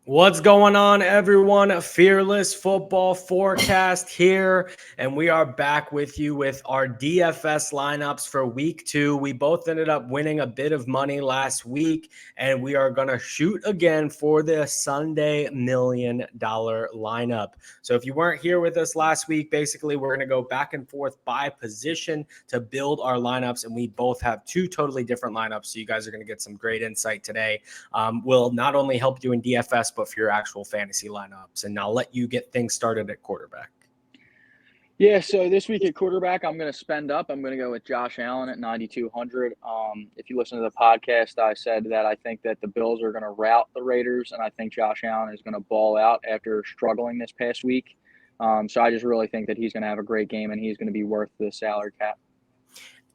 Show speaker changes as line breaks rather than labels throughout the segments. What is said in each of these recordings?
What's going on, everyone? A Fearless Football Forecast here, and we are back with you with our DFS lineups for week 2. We both ended up winning a bit of money last week, and we are going to shoot again for the Sunday $1 million lineup. So if you weren't here with us last week, basically we're going to go back and forth by position to build our lineups, and we both have two totally different lineups, so you guys are going to get some great insight today. Will not only help you in DFS, but for your actual fantasy lineups. And I'll let you get things started at quarterback.
Yeah, so this week at quarterback, I'm going to spend up. I'm going to go with Josh Allen at 9,200. If you listen to the podcast, I said that I think that the Bills are going to rout the Raiders, and I think Josh Allen is going to ball out after struggling this past week. So I just really think that he's going to have a great game, and he's going to be worth the salary cap.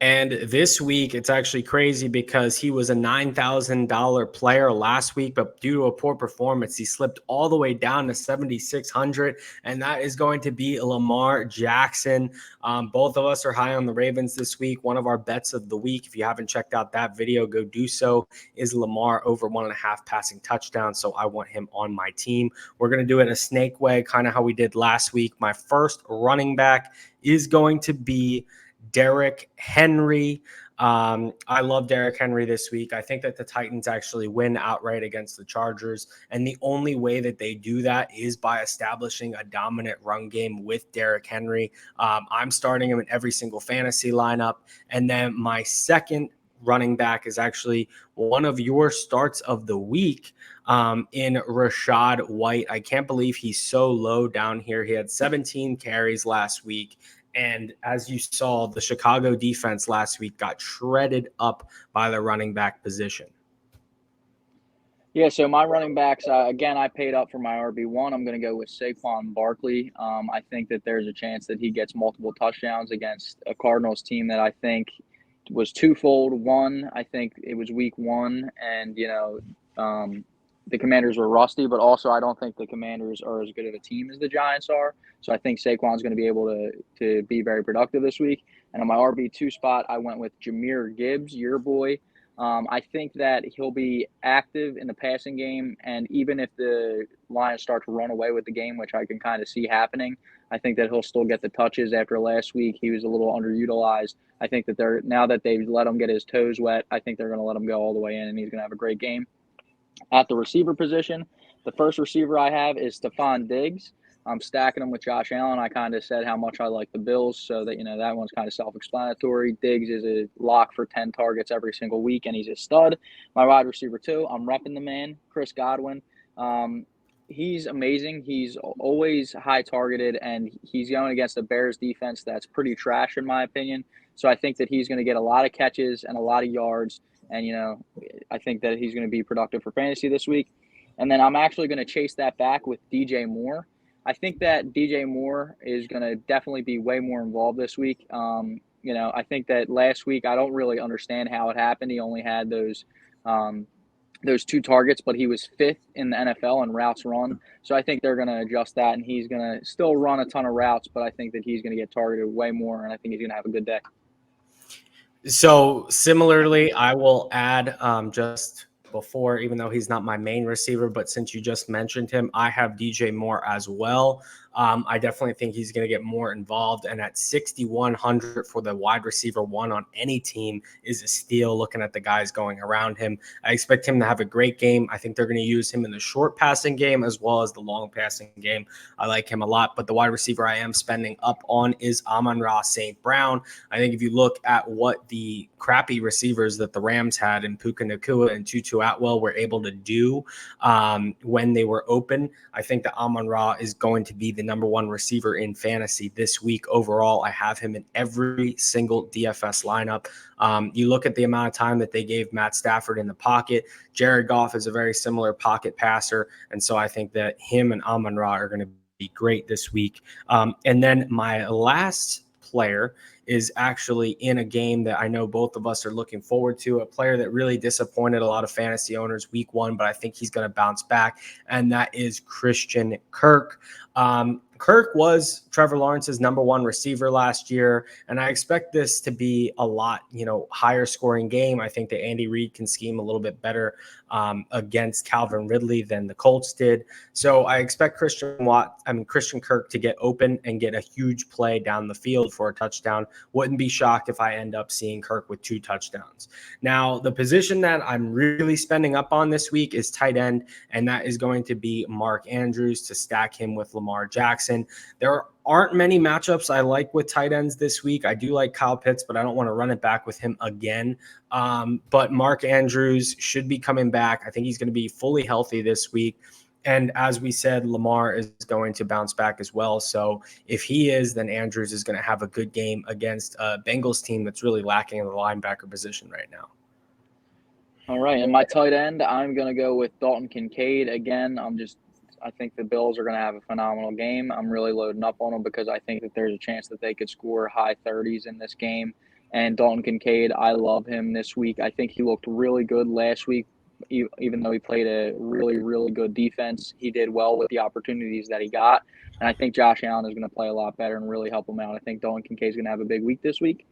And this week, it's actually crazy because he was a $9,000 player last week, but due to a poor performance, he slipped all the way down to 7,600, and that is going to be Lamar Jackson. Both of us are high on the Ravens this week. One of our bets of the week, if you haven't checked out that video, go do so, is Lamar over 1.5 passing touchdowns, so I want him on my team. We're going to do it a snake way, kind of how we did last week. My first running back is going to be Derrick Henry. I love Derrick Henry this week. I think that the Titans actually win outright against the Chargers, and the only way that they do that is by establishing a dominant run game with Derrick Henry. I'm starting him in every single fantasy lineup, and then my second running back is actually one of your starts of the week in Rachaad White. I can't believe he's so low down here. He had 17 carries last week. And as you saw, the Chicago defense last week got shredded up by the running back position.
Yeah, so my running backs, again, I paid up for my RB1. I'm going to go with Saquon Barkley. I think that there's a chance that he gets multiple touchdowns against a Cardinals team that I think was twofold. One, I think it was week 1, and, the Commanders were rusty, but also I don't think the Commanders are as good of a team as the Giants are. So I think Saquon's going to be able to be very productive this week. And on my RB2 spot, I went with Jahmyr Gibbs, your boy. I think that he'll be active in the passing game, and even if the Lions start to run away with the game, which I can kind of see happening, I think that he'll still get the touches. After last week, he was a little underutilized. I think that now that they've let him get his toes wet, I think they're going to let him go all the way in, and he's going to have a great game. At the receiver position, the first receiver I have is Stephon Diggs. I'm stacking him with Josh Allen. I kind of said how much I like the Bills, so that that one's kind of self-explanatory. Diggs is a lock for 10 targets every single week, and he's a stud. My wide receiver, too, I'm repping the man, Chris Godwin. He's amazing. He's always high targeted, and he's going against a Bears defense that's pretty trash, in my opinion. So I think that he's going to get a lot of catches and a lot of yards. And, I think that he's going to be productive for fantasy this week. And then I'm actually going to chase that back with DJ Moore. I think that DJ Moore is going to definitely be way more involved this week. I think that last week, I don't really understand how it happened. He only had those 2 targets, but he was 5th in the NFL in routes run. So I think they're going to adjust that, and he's going to still run a ton of routes, but I think that he's going to get targeted way more, and I think he's going to have a good day.
So similarly, I will add just before, even though he's not my main receiver, but since you just mentioned him, I have DJ Moore as well. I definitely think he's going to get more involved. And at 6,100 for the wide receiver 1 on any team is a steal looking at the guys going around him. I expect him to have a great game. I think they're going to use him in the short passing game as well as the long passing game. I like him a lot. But the wide receiver I am spending up on is Amon-Ra St. Brown. I think if you look at what the crappy receivers that the Rams had in Puka Nacua and Tutu Atwell were able to do when they were open, I think that Amon-Ra is going to be the number 1 receiver in fantasy this week. Overall, I have him in every single DFS lineup. You look at the amount of time that they gave Matt Stafford in the pocket. Jared Goff is a very similar pocket passer, and so I think that him and Amon-Ra are going to be great this week. And then my last player is actually in a game that I know both of us are looking forward to, a player that really disappointed a lot of fantasy owners week 1, but I think he's going to bounce back, and that is Christian Kirk. Kirk was Trevor Lawrence's number 1 receiver last year, and I expect this to be a lot, higher scoring game. I think that Andy Reid can scheme a little bit better against Calvin Ridley than the Colts did. So I expect Christian Kirk to get open and get a huge play down the field for a touchdown. Wouldn't be shocked if I end up seeing Kirk with 2 touchdowns. Now, the position that I'm really spending up on this week is tight end, and that is going to be Mark Andrews to stack him with Lamar Jackson. There aren't many matchups I like with tight ends this week. I do like Kyle Pitts, but I don't want to run it back with him again. But Mark Andrews should be coming back. I think he's going to be fully healthy this week. And as we said, Lamar is going to bounce back as well. So if he is, then Andrews is going to have a good game against a Bengals team that's really lacking in the linebacker position right now.
All right, and my tight end, I'm going to go with Dalton Kincaid. Again, I think the Bills are going to have a phenomenal game. I'm really loading up on them because I think that there's a chance that they could score high 30s in this game. And Dalton Kincaid, I love him this week. I think he looked really good last week, even though he played a really, really good defense. He did well with the opportunities that he got. And I think Josh Allen is going to play a lot better and really help him out. I think Dalton Kincaid is going to have a big week this week.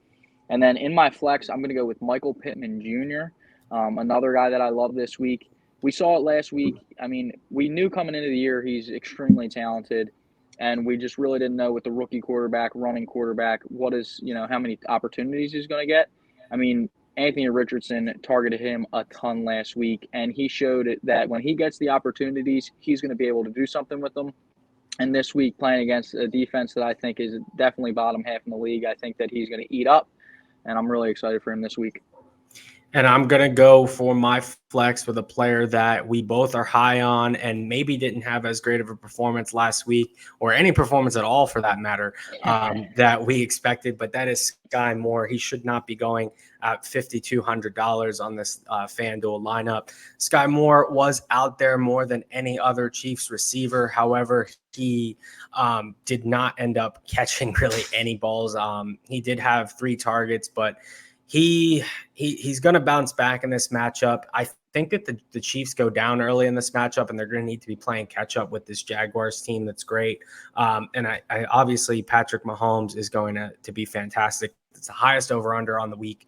And then in my flex, I'm going to go with Michael Pittman Jr., another guy that I love this week. We saw it last week. I mean, we knew coming into the year he's extremely talented, and we just really didn't know with the rookie quarterback, running quarterback, how many opportunities he's going to get. I mean, Anthony Richardson targeted him a ton last week, and he showed that when he gets the opportunities, he's going to be able to do something with them. And this week, playing against a defense that I think is definitely bottom half in the league, I think that he's going to eat up, and I'm really excited for him this week.
And I'm going to go for my flex with a player that we both are high on and maybe didn't have as great of a performance last week, or any performance at all for that matter, that we expected. But that is Sky Moore. He should not be going at $5,200 on this Fanduel lineup. Sky Moore was out there more than any other Chiefs receiver. However, he did not end up catching really any balls. He did have 3 targets, but he's going to bounce back in this matchup. I think that the Chiefs go down early in this matchup, and they're going to need to be playing catch up with this Jaguars team that's great. And I obviously Patrick Mahomes is going to be fantastic. It's the highest over-under on the week.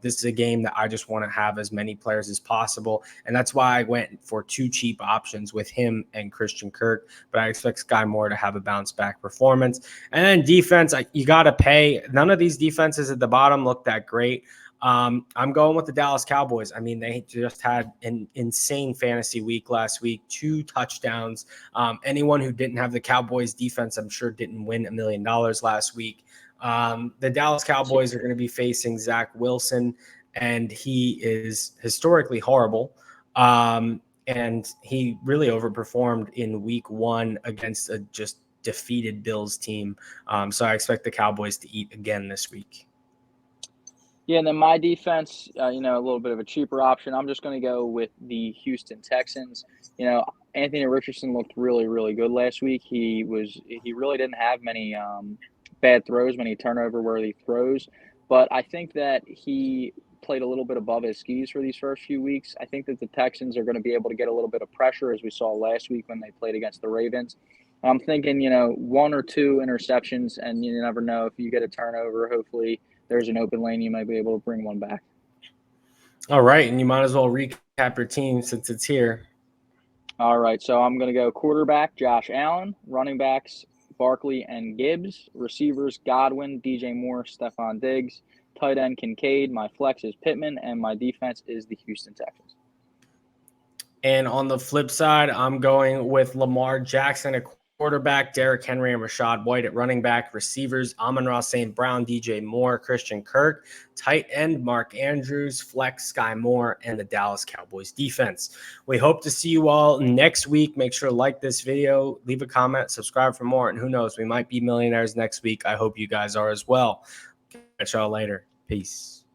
This is a game that I just want to have as many players as possible, and that's why I went for 2 cheap options with him and Christian Kirk. But I expect Sky Moore to have a bounce-back performance. And then defense, you got to pay. None of these defenses at the bottom look that great. I'm going with the Dallas Cowboys. I mean, they just had an insane fantasy week last week, 2 touchdowns. Anyone who didn't have the Cowboys defense, I'm sure, didn't win $1 million last week. The Dallas Cowboys are going to be facing Zach Wilson, and he is historically horrible. And he really overperformed in week 1 against a just defeated Bills team. So I expect the Cowboys to eat again this week.
Yeah, and then my defense, a little bit of a cheaper option. I'm just going to go with the Houston Texans. Anthony Richardson looked really, really good last week. He really didn't have many bad throws, many turnover-worthy throws. But I think that he played a little bit above his skis for these first few weeks. I think that the Texans are going to be able to get a little bit of pressure, as we saw last week when they played against the Ravens. I'm thinking, 1 or 2 interceptions, and you never know if you get a turnover. Hopefully there's an open lane, you might be able to bring one back.
All right, and you might as well recap your team since it's here.
All right, so I'm going to go quarterback, Josh Allen, running backs, Barkley and Gibbs, receivers, Godwin, DJ Moore, Stephon Diggs, tight end, Kincaid, my flex is Pittman, and my defense is the Houston Texans.
And on the flip side, I'm going with Lamar Jackson at quarterback, Derrick Henry and Rachaad White at running back, receivers, Amon-Ra St. Brown, DJ Moore, Christian Kirk, tight end, Mark Andrews, flex, Sky Moore, and the Dallas Cowboys defense. We hope to see you all next week. Make sure to like this video, leave a comment, subscribe for more, and who knows, we might be millionaires next week. I hope you guys are as well. Catch y'all later. Peace.